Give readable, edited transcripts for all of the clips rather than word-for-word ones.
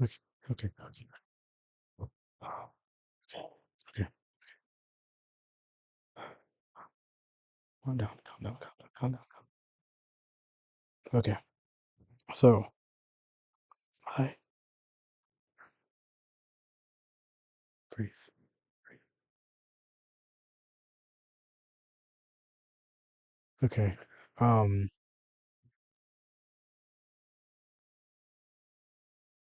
Okay, okay, okay. Oh, okay, okay. Calm down, calm down, calm down, calm down. Okay, so I breathe, breathe. Okay. Um,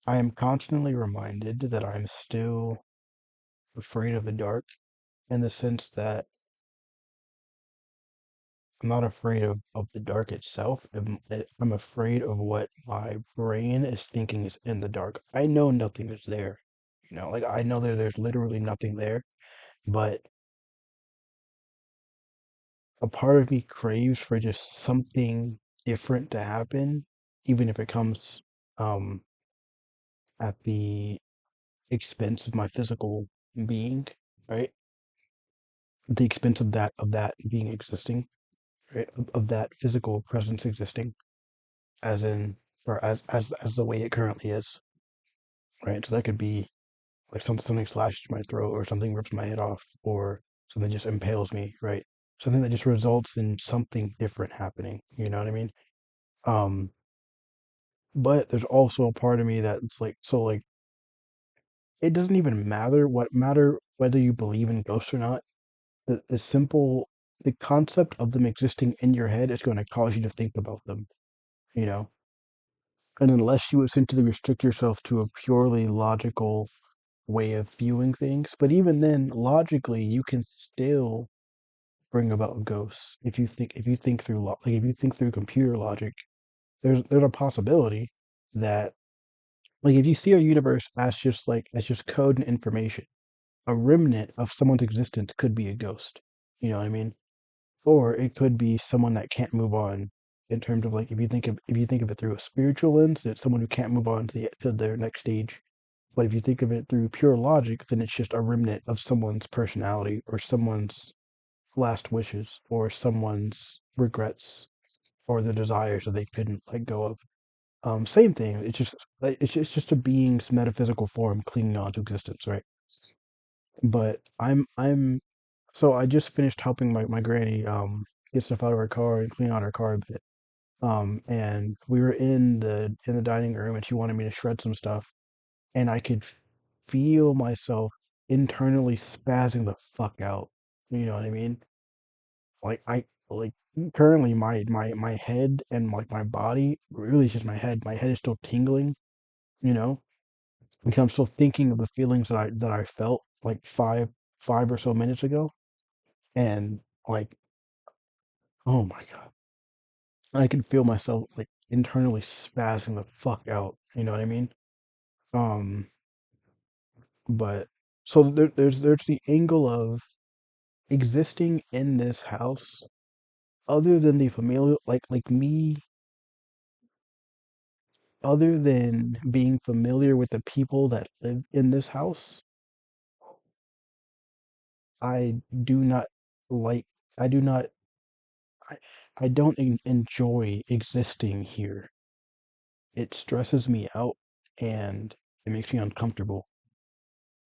I am constantly reminded that I'm still afraid of the dark in the sense that I'm not afraid of the dark itself. I'm afraid of what my brain is thinking is in the dark. I know nothing is there. Like I know that there's literally nothing there, but a part of me craves for just something different to happen, even if it comes um at the expense of my physical being, right? At the expense of that being existing, right? Of that physical presence existing, as in or as the way it currently is, right? So that could be like something slashes my throat, or something rips my head off, or something just impales me, right? Something that just results in something different happening. You know what I mean? Um, but there's also a part of me that's like, so like, it doesn't even matter whether you believe in ghosts or not. The concept of them existing in your head is going to cause you to think about them, you know? And unless you essentially restrict yourself to a purely logical way of viewing things, but even then, logically, you can still bring about ghosts if you think through like if you think through computer logic. There's a possibility that, like, if you see our universe as just code and information, a remnant of someone's existence could be a ghost. You know what I mean? Or it could be someone that can't move on, in terms of, like, if you think of it through a spiritual lens, it's someone who can't move on to their next stage. But if you think of it through pure logic, then it's just a remnant of someone's personality, or someone's last wishes, or someone's regrets, or the desires that they couldn't let go of. Same thing. It's just a being's metaphysical form clinging on to existence, right? But I'm so I just finished helping my granny get stuff out of her car and clean out her car a bit. And we were in the dining room, and she wanted me to shred some stuff, and I could feel myself internally spazzing the fuck out. You know what I mean? Like I like currently my head and like my body, really it's just my head. My head is still tingling, you know, because I'm still thinking of the feelings that I felt like five or so minutes ago. And like, oh my God, I can feel myself like internally spazzing the fuck out. You know what I mean? Um, but so there's the angle of existing in this house, other than the familial, like me, other than being familiar with the people that live in this house. I do not like, I do not, I, I don't enjoy existing here. It stresses me out, and it makes me uncomfortable.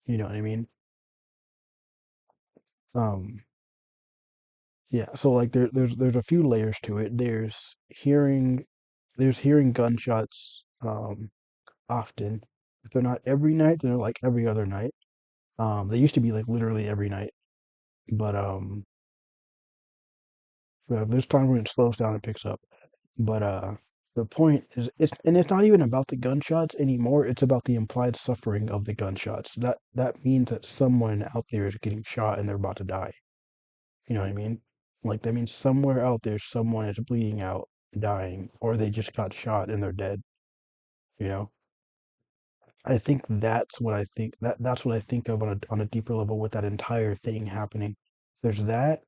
You know what I mean? Um, yeah, so like there's a few layers to it. There's hearing gunshots often. If they're not every night, then they're like every other night. They used to be like literally every night, but there's times when it slows down and picks up. But the point is, it's not even about the gunshots anymore. It's about the implied suffering of the gunshots. That means that someone out there is getting shot and they're about to die. You know what I mean? Like, that means somewhere out there someone is bleeding out, dying, or they just got shot and they're dead. You know? I think that's what I think of on a deeper level with that entire thing happening. There's that,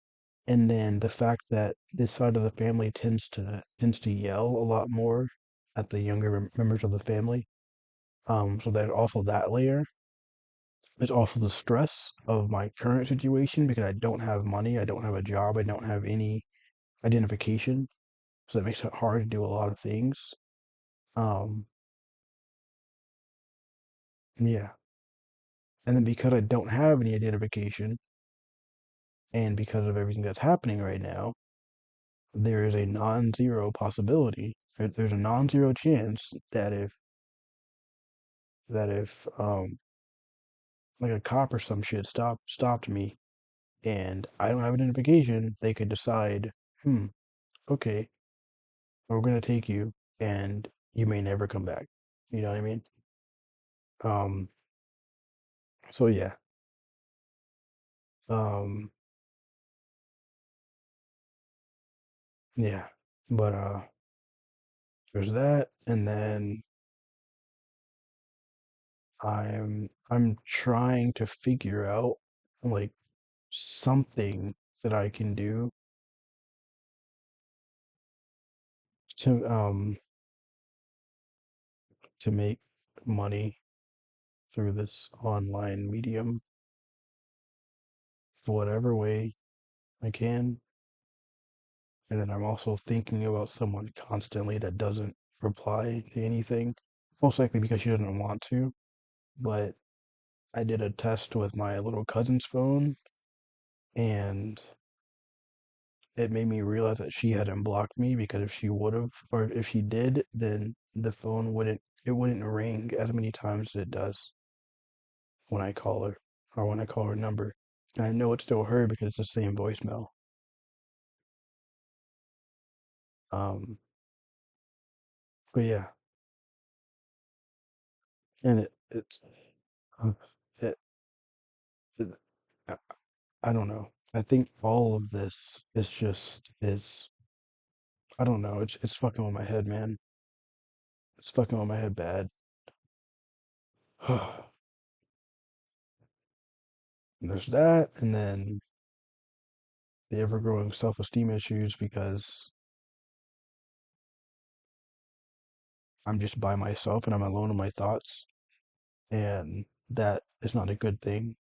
and then the fact that this side of the family tends to yell a lot more at the younger members of the family. So there's also that layer. There's also the stress of my current situation, because I don't have money, I don't have a job, I don't have any identification, so that makes it hard to do a lot of things. Um, Yeah. And then because I don't have any identification, and because of everything that's happening right now, there is a non-zero possibility. There's a non-zero chance that if like a cop or some shit stopped me and I don't have identification, they could decide, hmm, okay, we're gonna take you and you may never come back. You know what I mean? Um, so yeah. Um, yeah. But there's that, and then I'm trying to figure out like something that I can do to to make money through this online medium for whatever way I can. And then I'm also thinking about someone constantly that doesn't reply to anything, most likely because she doesn't want to. But I did a test with my little cousin's phone, and it made me realize that she hadn't blocked me because if she would have, or if she did, then the phone wouldn't ring as many times as it does when I call her or when I call her number. And I know it's still her because it's the same voicemail. Um, but yeah, and uh, it, it I, I don't know. I think all of this is I don't know. It's fucking with my head, man. It's fucking with my head bad. And there's that, and then the ever-growing self-esteem issues because I'm just by myself and I'm alone in my thoughts, and that is not a good thing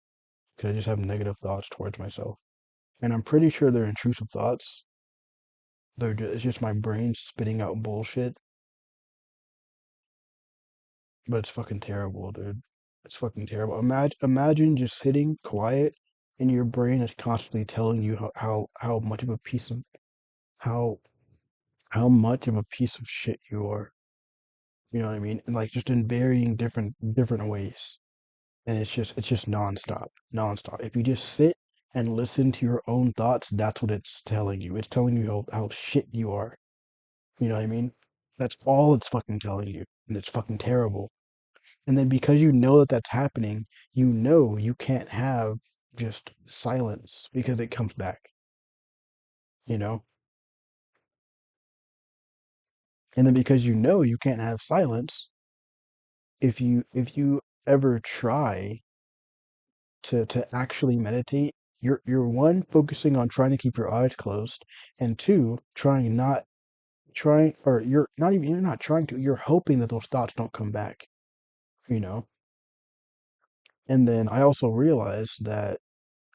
because I just have negative thoughts towards myself. And I'm pretty sure they're intrusive thoughts. It's just my brain spitting out bullshit, but it's fucking terrible, dude. It's fucking terrible. Imagine just sitting quiet and your brain is constantly telling you how much of a piece of how how much of a piece of shit you are. You know what I mean? And like just in varying different ways. And it's just nonstop, nonstop. If you just sit and listen to your own thoughts, that's what it's telling you. It's telling you how shit you are. You know what I mean? That's all it's fucking telling you, and it's fucking terrible. And then because you know that that's happening, you know you can't have just silence because it comes back. You know, and then because you know you can't have silence, if you ever try to actually meditate, you're one focusing on trying to keep your eyes closed, and two trying or you're not trying to, you're hoping that those thoughts don't come back, you know. And then I also realized that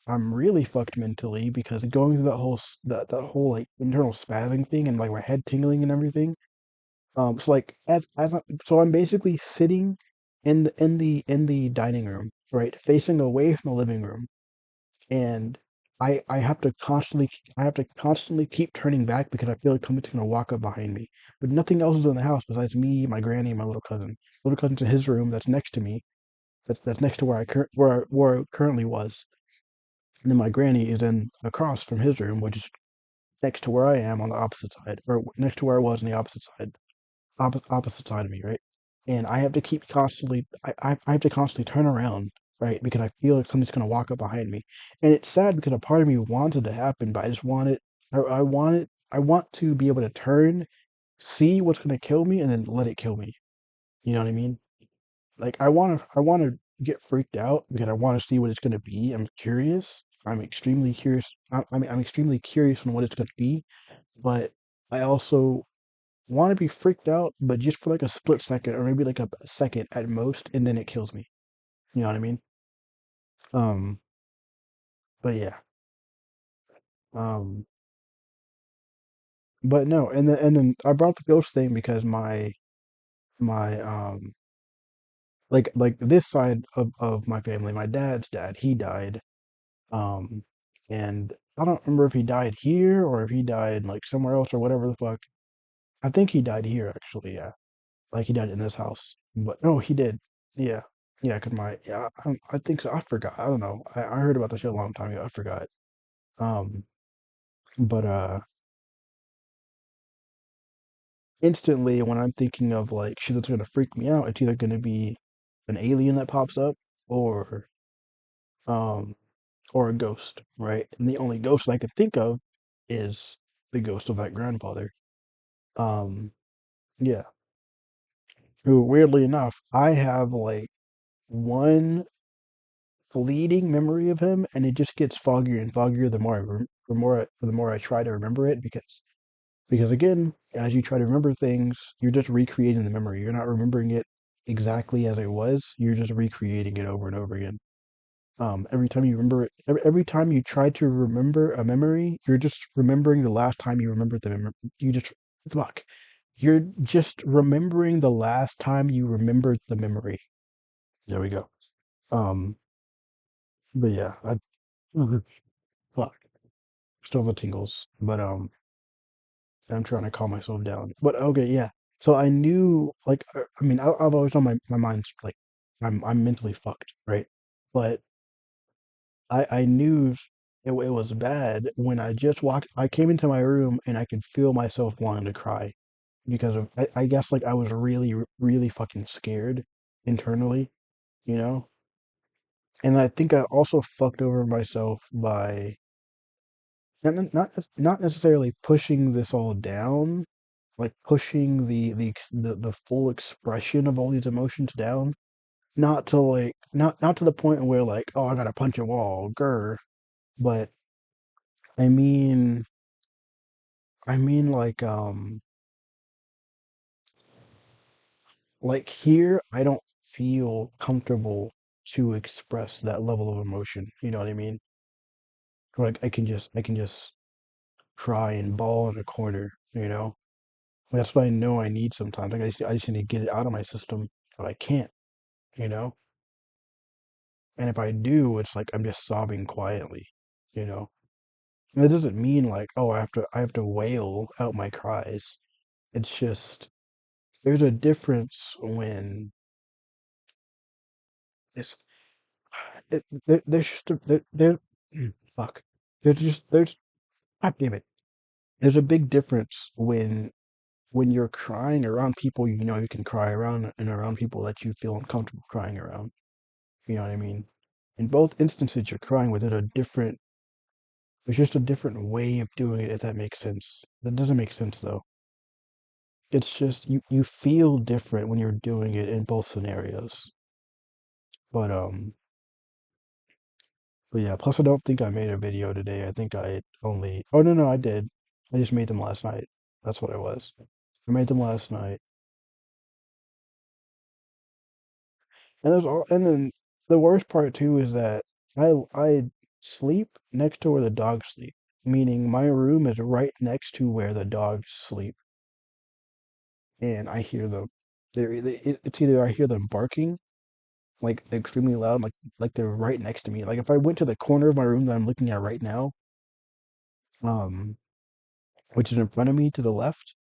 I'm really fucked mentally because going through that whole like internal spazzing thing and like my head tingling and everything. So like so I'm basically sitting in the dining room, right, facing away from the living room, and I have to constantly keep turning back because I feel like something's gonna walk up behind me. But nothing else is in the house besides me, my granny, and my little cousin. Little cousin's in his room that's next to me. That's next to where I currently was. And then my granny is in across from his room, which is next to where I am on the opposite side, or next to where I was on the opposite side of me, right? And I have to keep constantly, I have to constantly turn around, right? Because I feel like something's gonna walk up behind me, and it's sad because a part of me wants it to happen, but I just want it. I want to be able to turn, see what's gonna kill me, and then let it kill me. You know what I mean? Like I want to get freaked out because I want to see what it's gonna be. I'm curious. I'm extremely curious. I'm extremely curious on what it's gonna be, but I also want to be freaked out, but just for like a split second or maybe like a second at most, and then it kills me. You know what I mean? Um, but yeah. Um, but no, and then I brought the ghost thing because my like this side of my family, my dad's dad, he died. Um, and I don't remember if he died here or if he died like somewhere else or whatever the fuck. I think he died here actually, yeah. Like he died in this house. But no, he did. Yeah. Yeah, cause my yeah, I think so. I forgot. I don't know. I heard about this shit a long time ago. I forgot. Um, but instantly when I'm thinking of like shit that's gonna freak me out, it's either gonna be an alien that pops up or um or a ghost, right? And the only ghost I can think of is the ghost of that grandfather. Um, yeah. Who weirdly enough, I have like one fleeting memory of him, and it just gets foggier and foggier the more I try to remember it because again, as you try to remember things, you're just recreating the memory. You're not remembering it exactly as it was. You're just recreating it over and over again. Every time you remember it, every time you try to remember a memory, you're just remembering the last time you remembered the memory. You just fuck. You're just remembering the last time you remembered the memory. There we go. Um, but yeah, I fuck. Still the tingles, but I'm trying to calm myself down. But okay, yeah. So I knew, like, I mean, I've always known my mind's like, I'm mentally fucked, right? But I knew it was bad when I just walked. I came into my room and I could feel myself wanting to cry because of I guess like I was really really fucking scared internally, you know. And I think I also fucked over myself by not necessarily pushing this all down, like pushing the full expression of all these emotions down, not to like not to the point where like oh I gotta punch a wall, grr, but I mean I mean like here I don't feel comfortable to express that level of emotion. You know what I mean? Like I can just cry and bawl in a corner. You know? That's what I know I need sometimes. Like I just need to get it out of my system, but I can't. You know? And if I do, it's like I'm just sobbing quietly. You know? And it doesn't mean like oh I have to wail out my cries. It's just there's a difference when it's there's just fuck. There's God damn it. There's a big difference when you're crying around people you know you can cry around and around people that you feel uncomfortable crying around. You know what I mean? In both instances, you're crying with it a different. There's just a different way of doing it, if that makes sense. That doesn't make sense though. It's just you feel different when you're doing it in both scenarios. But but yeah, plus I don't think I made a video today. I think I only oh no I did. I just made them last night. That's what it was. I made them last night. And there's all and then the worst part too is that I sleep next to where the dogs sleep. Meaning my room is right next to where the dogs sleep. And I hear them. It's either I hear them barking like extremely loud, like they're right next to me. Like if I went to the corner of my room that I'm looking at right now, um, which is in front of me to the left,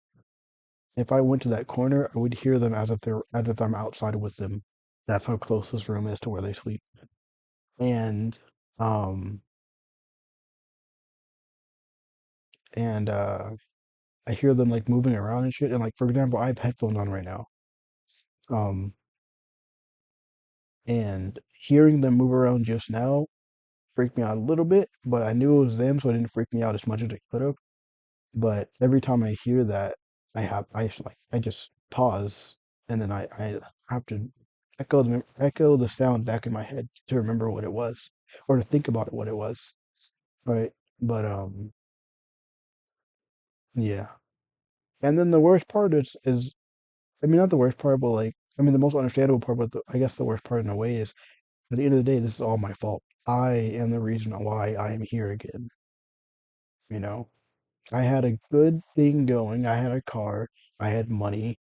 if I went to that corner, I would hear them as if I'm outside with them. That's how close this room is to where they sleep. And um and I hear them like moving around and shit. And like for example, I have headphones on right now. Um and hearing them move around just now freaked me out a little bit, but I knew it was them, so it didn't freak me out as much as it could have. But every time I hear that, I just pause and then I have to echo the sound back in my head to remember what it was or to think about it what it was. Right. But yeah. And then the worst part is I mean not the worst part, but like I mean the most understandable part, but I guess the worst part in a way is at the end of the day, this is all my fault. I am the reason why I am here again. You know, I had a good thing going. I had a car. I had money.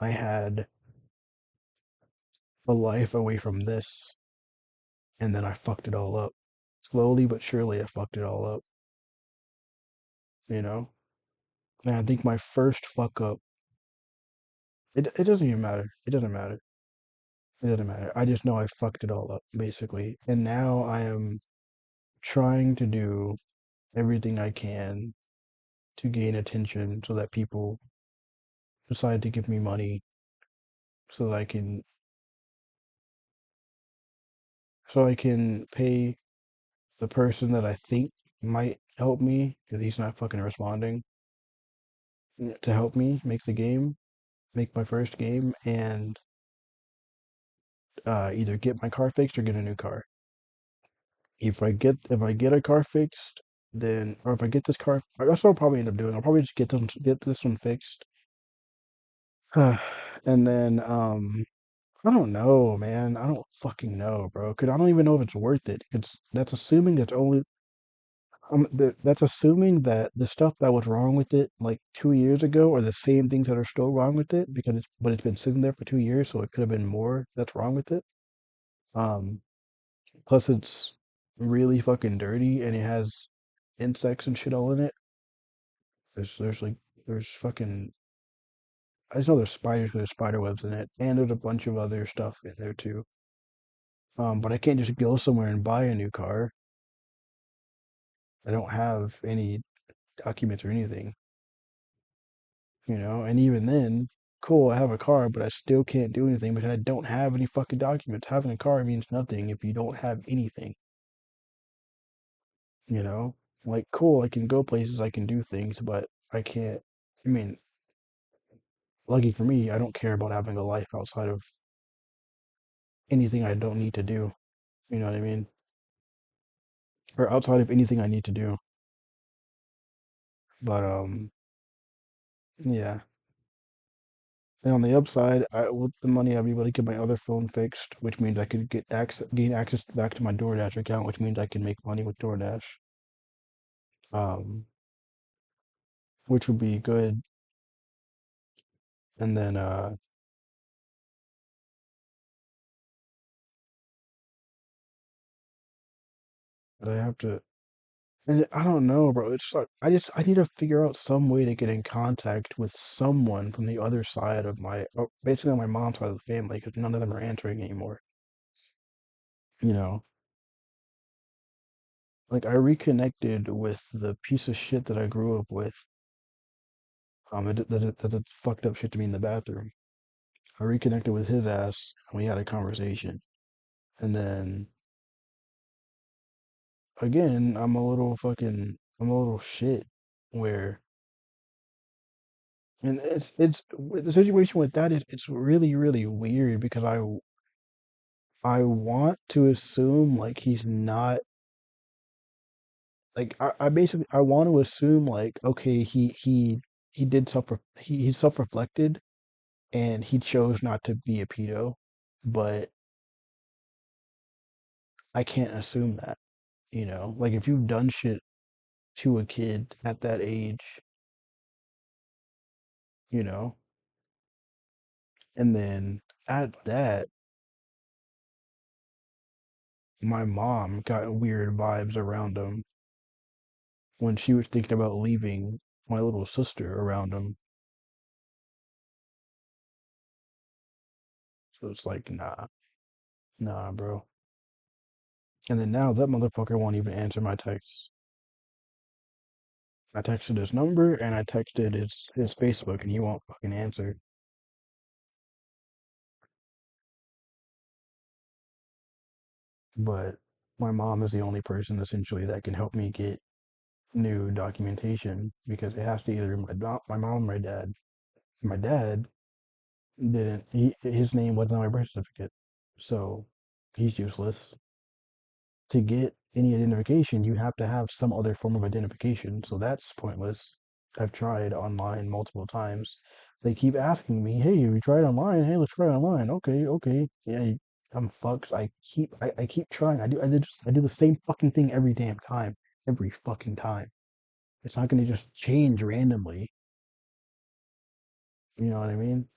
I had a life away from this, and then I fucked it all up. Slowly but surely, I fucked it all up, you know? And I think my first fuck up, it doesn't even matter. It doesn't matter. It doesn't matter. I just know I fucked it all up, basically. And now I am trying to do everything I can to gain attention so that people decide to give me money so that I can pay the person that I think might help me because he's not fucking responding to help me make the game, make my first game, and either get my car fixed or get a new car. If I get a car fixed, then or if I get this car, that's what I'll probably end up doing. I'll probably just get this one fixed, and then I don't know, man. I don't fucking know, bro. Cause I don't even know if it's worth it. It's that's assuming it's only that's assuming that the stuff that was wrong with it like 2 years ago are the same things that are still wrong with it because it's been sitting there for 2 years, so it could have been more that's wrong with it. Um, Plus it's really fucking dirty and it has insects and shit all in it. There's fucking I just know there's spider webs in it, and there's a bunch of other stuff in there too. But I can't just go somewhere and buy a new car. I don't have any documents or anything, And even then, cool, I have a car, but I still can't do anything because I don't have any fucking documents. Having a car means nothing if you don't have anything, you know? Like, cool, I can go places, I can do things, but I can't. I mean, lucky for me, I don't care about having a life outside of anything I don't need to do. You know what I mean? Or outside of anything I need to do. But yeah. And on the upside, with the money, I'll be able to get my other phone fixed, which means I could gain access back to my DoorDash account, which means I can make money with DoorDash. Um, which would be good. And then but I have to, and I don't know, bro. It's like I need to figure out some way to get in contact with someone from the other side of basically on my mom's side of the family, because none of them are answering anymore. You know, like I reconnected with the piece of shit that I grew up with. That fucked up shit to me in the bathroom. I reconnected with his ass and we had a conversation. And then again, I'm a little shit where, and the situation with that is it's really, really weird because I want to assume like he's not like I basically I want to assume like okay he did he self-reflected and he chose not to be a pedo, but I can't assume that, like if you've done shit to a kid at that age, you know, and then at that, my mom got weird vibes around him when she was thinking about leaving my little sister around him. So it's like, nah, bro. And then now that motherfucker won't even answer my texts. I texted his number and I texted his Facebook and he won't fucking answer. But my mom is the only person essentially that can help me get new documentation because it has to either be my mom or my dad. My dad didn't. His name wasn't on my birth certificate, so he's useless. To get any identification, you have to have some other form of identification, so that's pointless. I've tried online multiple times. They keep asking me, "Hey, we tried online. Hey, let's try online." Okay, okay. Yeah, I'm fucked. I keep trying. I do the same fucking thing every damn time. Every fucking time. It's not gonna just change randomly. You know what I mean?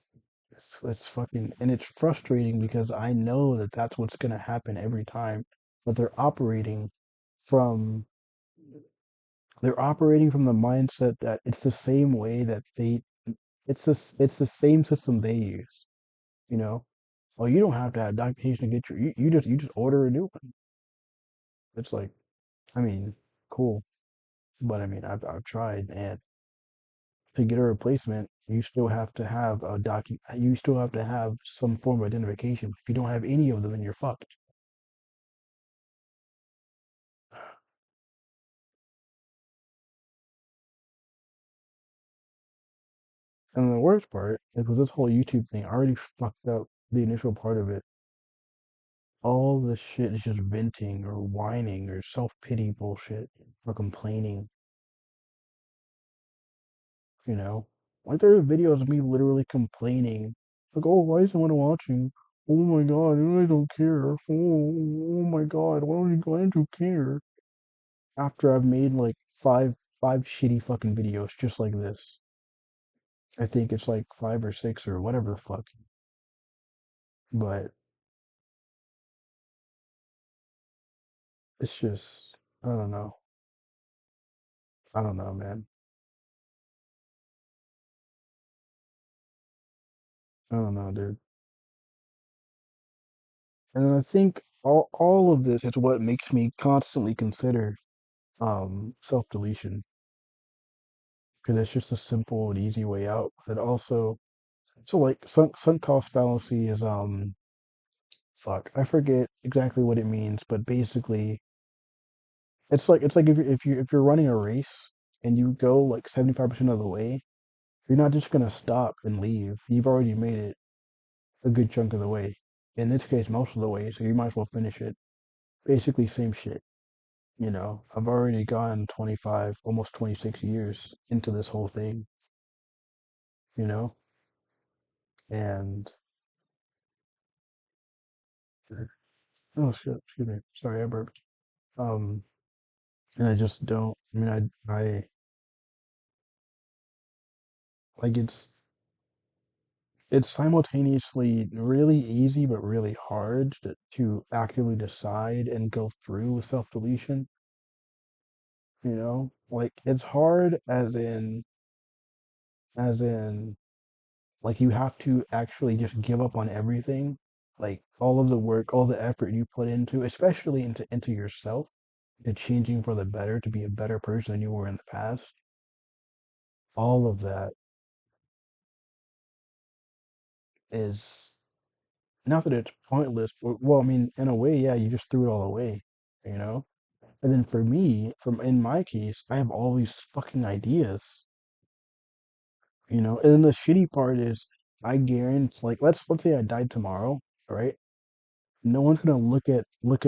It's fucking, and it's frustrating because I know that that's what's gonna happen every time, but from they're operating from the mindset that it's the same way that it's the same system they use, you know? Well, you don't have to have documentation to get you just order a new one. It's like, I mean, cool, but I mean, I've tried, and to get a replacement, you still have to have you still have to have some form of identification. If you don't have any of them, then you're fucked. And the worst part is with this whole YouTube thing, I already fucked up the initial part of it. All the shit is just venting or whining or self-pity bullshit or complaining, you know? Like there are videos of me literally complaining. Like, oh, why isn't anyone watching? Oh my god, I don't care. Oh my god, why don't you care? After I've made like five shitty fucking videos just like this. I think it's like five or six or whatever the fuck. But it's just I don't know. I don't know, man. I don't know, dude. And I think all of this is what makes me constantly consider self-deletion because it's just a simple and easy way out. But also, so like sunk cost fallacy is fuck, I forget exactly what it means, but basically it's like if you're running a race and you go like 75% of the way, you're not just gonna stop and leave. You've already made it a good chunk of the way. In this case, most of the way, so you might as well finish it. Basically, same shit. I've already gone 25, almost 26 years into this whole thing, you know, and oh shit, excuse me, sorry, I burped. Um, and I just don't. I mean, I like it's simultaneously really easy but really hard to actively decide and go through with self-deletion. Like it's hard as in like you have to actually just give up on everything, like all of the work, all the effort you put into, especially into yourself, to changing for the better, to be a better person than you were in the past. All of that is not that it's pointless. Well, I mean, in a way, yeah, you just threw it all away, you know? And then for me, from in my case, I have all these fucking ideas, And then the shitty part is, I guarantee, like, let's say I died tomorrow, right? No one's gonna look at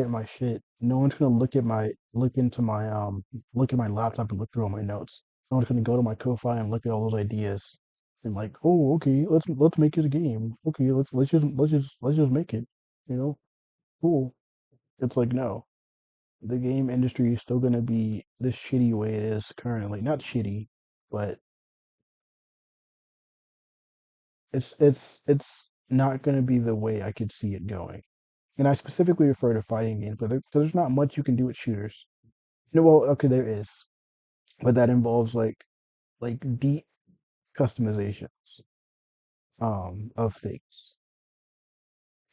my shit. No one's gonna look at my laptop and look through all my notes. No one's gonna go to my Ko-fi and look at all those ideas and like, oh, okay, let's make it a game. Okay, let's just make it. You know, cool. It's like no, the game industry is still gonna be this shitty way it is currently. Not shitty, but it's not gonna be the way I could see it going. And I specifically refer to fighting games, but there's not much you can do with shooters. No, well, okay, there is, but that involves like deep customizations of things.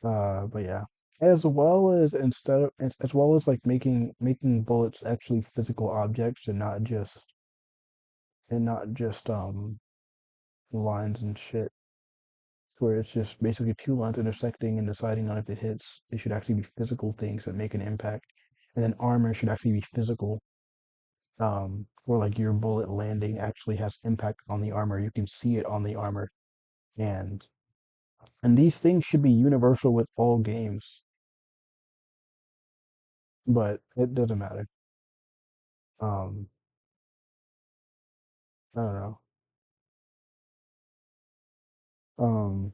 But yeah, as well as like making bullets actually physical objects and not just lines and shit, where it's just basically two lines intersecting and deciding on if it hits. They should actually be physical things that make an impact, and then armor should actually be physical where like your bullet landing actually has impact on the armor. You can see it on the armor, and and these things should be universal with all games, but it doesn't matter. Um, I don't know. Um,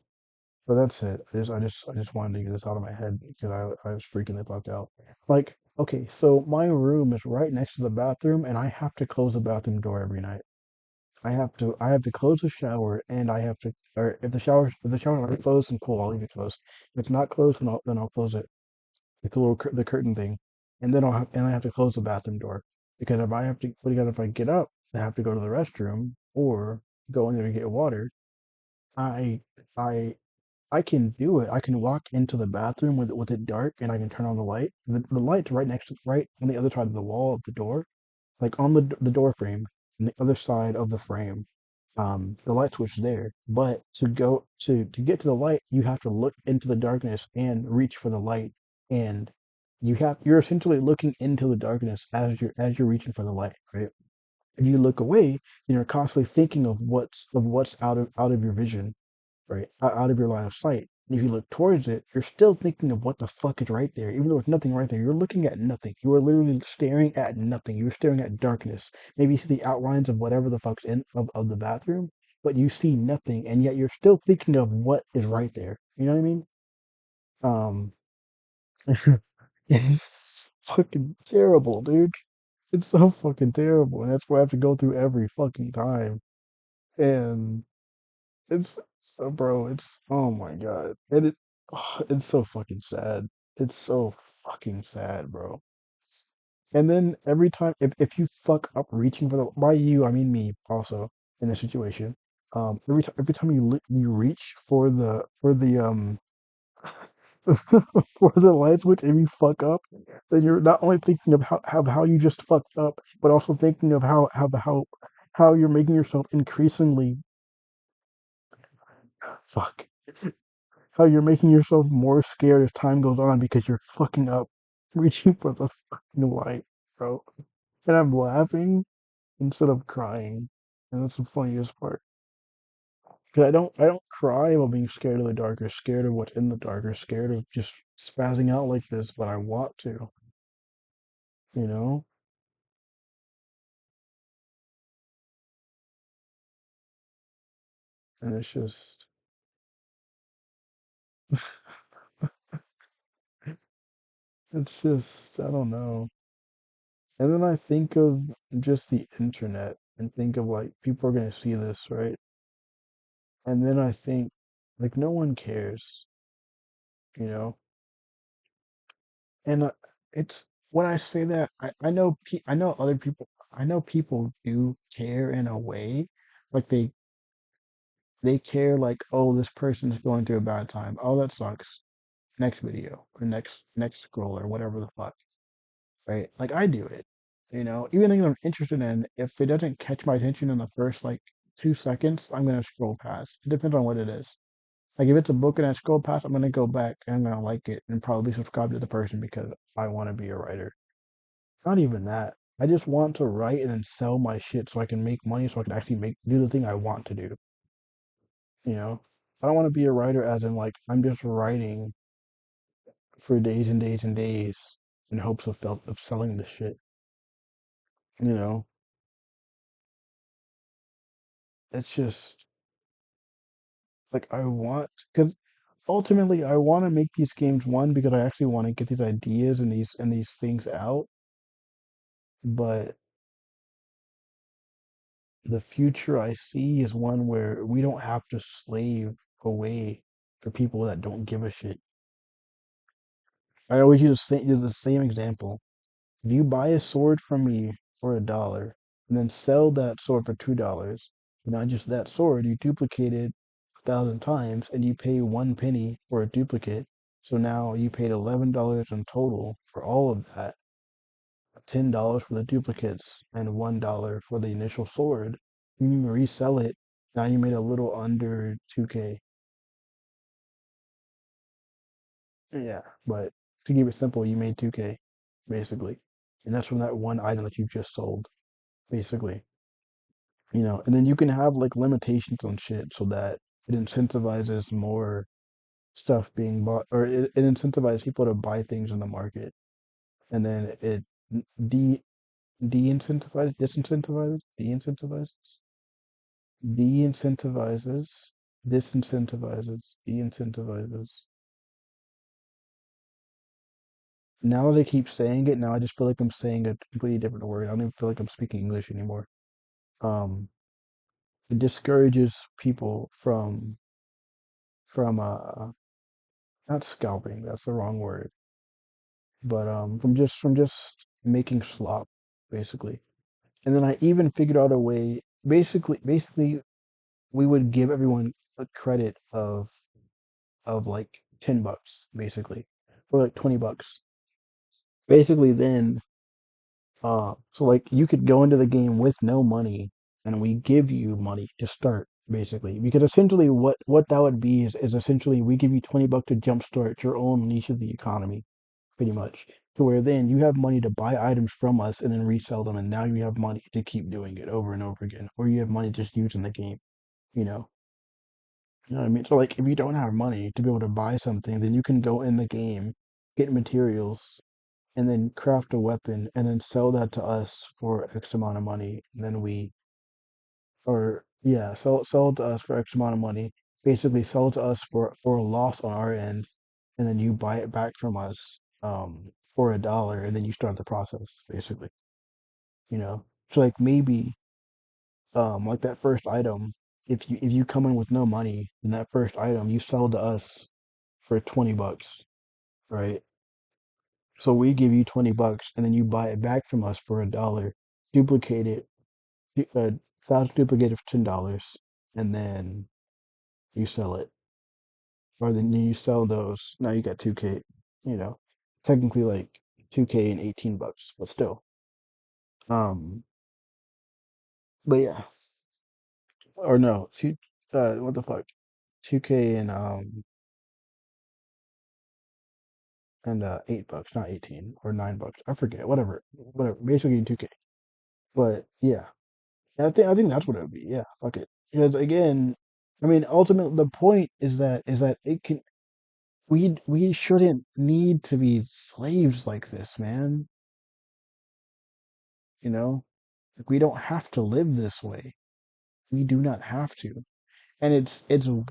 but that's it. I just wanted to get this out of my head because I was freaking the fuck out. Like, okay, so my room is right next to the bathroom, and I have to close the bathroom door every night. I have to close the shower and I have to, or if the shower is closed and cool, I'll leave it closed. If it's not closed, then I'll close it. It's a little the curtain thing, and then I have to close the bathroom door because if I get up, I have to go to the restroom or go in there to get water. I I I can do it. I can walk into the bathroom with it dark and I can turn on the light. The light's right on the other side of the wall of the door, like on the door frame, on the other side of the frame. The light switch there. But to get to the light, you have to look into the darkness and reach for the light. And you're essentially looking into the darkness as you're reaching for the light, right? If you look away, then you're constantly thinking of what's out of your vision, right? Out of your line of sight. And if you look towards it, you're still thinking of what the fuck is right there. Even though there's nothing right there, you're looking at nothing. You are literally staring at nothing. You're staring at darkness. Maybe you see the outlines of whatever the fuck's of the bathroom, but you see nothing, and yet you're still thinking of what is right there. You know what I mean? Um, it's fucking terrible, dude. It's so fucking terrible, and that's what I have to go through every fucking time. And it's so, bro, it's oh my God. And it's so fucking sad. It's so fucking sad, bro. And then every time if you fuck up reaching for the by you, I mean me also in this situation. Every time you reach for the for the light switch and you fuck up, then you're not only thinking of how you just fucked up, but also thinking of how you're making yourself increasingly fuck how you're making yourself more scared as time goes on because you're fucking up reaching for the fucking light, bro. And I'm laughing instead of crying. And that's the funniest part. Cause I don't cry about being scared of the dark or scared of what's in the dark or scared of just spazzing out like this, but I want to, you know? And it's just, I don't know. And then I think of just the internet and think of like people are gonna see this, right? And then I think like no one cares, you know? And it's when I say that I know other people I know people do care in a way, like they care like, oh, this person's going through a bad time. Oh, that sucks. Next video or next scroll or whatever the fuck, right? Like I do it, you know. Even things I'm interested in, if it doesn't catch my attention in the first like 2 seconds, I'm gonna scroll past. It depends on what it is. Like if it's a book and I scroll past, I'm gonna go back and I'm gonna like it and probably subscribe to the person because I want to be a writer. Not even that. I just want to write and then sell my shit so I can make money so I can actually make do the thing I want to do. You know? I don't want to be a writer as in like I'm just writing for days and days and days in hopes of selling the shit. You know? It's just like I want because ultimately I want to make these games one because I actually want to get these ideas and these things out, but the future I see is one where we don't have to slave away for people that don't give a shit. I always use the same example. If you buy a sword from me for $1 and then sell that sword for $2, not just that sword, you duplicate it 1,000 times and you pay 1 penny for a duplicate. So now you paid $11 in total for all of that, $10 for the duplicates and $1 for the initial sword. You resell it. Now you made a little under 2K. Yeah, but to keep it simple, you made 2K, basically. And that's from that one item that you just sold, basically. You know, and then you can have like limitations on shit so that it incentivizes more stuff being bought, or it incentivizes people to buy things in the market. And then it de de-incentivizes, disincentivizes, de-incentivizes, de-incentivizes, disincentivizes, de-incentivizes. Now that I keep saying it, now I just feel like I'm saying a completely different word. I don't even feel like I'm speaking English anymore. Um, it discourages people from not scalping, that's the wrong word, but from just making slop, basically. And then I even figured out a way, basically we would give everyone a credit of like $10, basically, or like $20. Basically, then so like you could go into the game with no money, and we give you money to start, basically. Because essentially, what that would be is essentially we give you $20 to jumpstart your own niche of the economy, pretty much. To where then you have money to buy items from us and then resell them, and now you have money to keep doing it over and over again, or you have money just using the game, you know. You know what I mean? So like if you don't have money to be able to buy something, then you can go in the game, get materials, and then craft a weapon and then sell that to us for X amount of money. And then or yeah, sell it to us for X amount of money. Basically, sell it to us for a loss on our end, and then you buy it back from us for $1, and then you start the process, basically. You know, so like maybe like that first item, if you come in with no money, then that first item you sell to us for $20, right? So we give you $20, and then you buy it back from us for $1, duplicate it, 1,000 duplicate for $10, and then you sell it, or then you sell those. Now you got 2K. You know, technically like 2K and $18, but still. Um, but yeah, or no, what the fuck, 2K and $8, not 18 or $9. I forget. Whatever. Basically 2K. But yeah. I think that's what it would be. Yeah, fuck it. Because again, I mean, ultimately, the point is that it can. We shouldn't need to be slaves like this, man. You know, like we don't have to live this way. We do not have to. And it's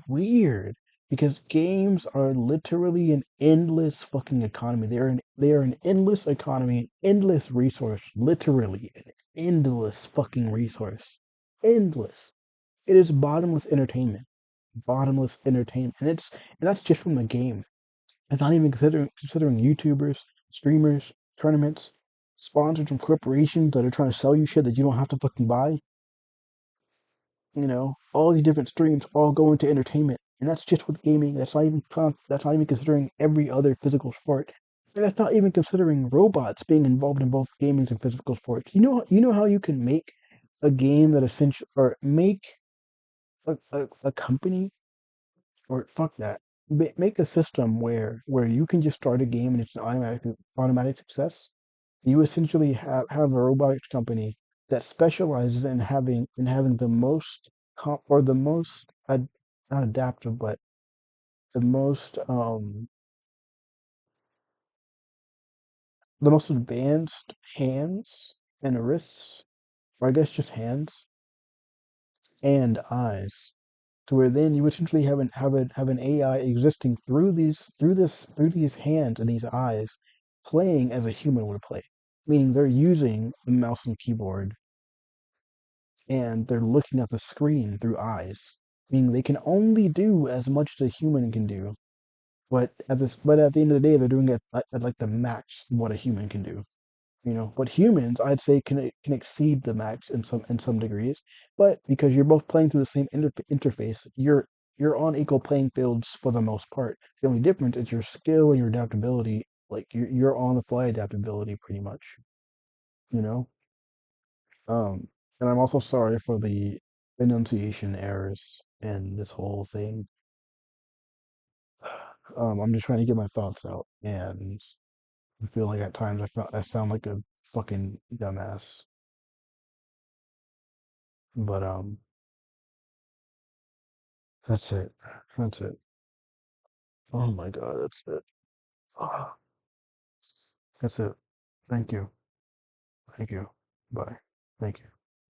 weird because games are literally an endless fucking economy. They are an endless economy, an endless resource, literally an endless fucking resource. Endless. It is bottomless entertainment. Bottomless entertainment. And that's just from the game. It's not even considering YouTubers, streamers, tournaments, sponsors from corporations that are trying to sell you shit that you don't have to fucking buy. All these different streams all go into entertainment, and that's just with gaming. That's not even considering every other physical sport, and that's not even considering robots being involved in both gaming and physical sports. You know how you can make a game that essentially, or make a company, or fuck that, make a system where you can just start a game and it's an automatic success. You essentially have a robotics company that specializes in having the most or the most not adaptive, but the the most advanced hands and wrists, or I guess just hands and eyes, to where then you essentially have an AI existing through these hands and these eyes, playing as a human would play, meaning they're using a mouse and keyboard, and they're looking at the screen through eyes, meaning they can only do as much as a human can do. But at the end of the day, they're doing it at like the max of what a human can do. But humans, I'd say, can exceed the max in some degrees. But because you're both playing through the same interface, you're on equal playing fields for the most part. The only difference is your skill and your adaptability. Like you're on the fly adaptability, pretty much. You know. And I'm also sorry for the enunciation errors in this whole thing. I'm just trying to get my thoughts out, and I feel like at times I sound like a fucking dumbass. But that's it. That's it. Oh my God, that's it. Ah, that's it. Thank you. Thank you. Bye. Thank you.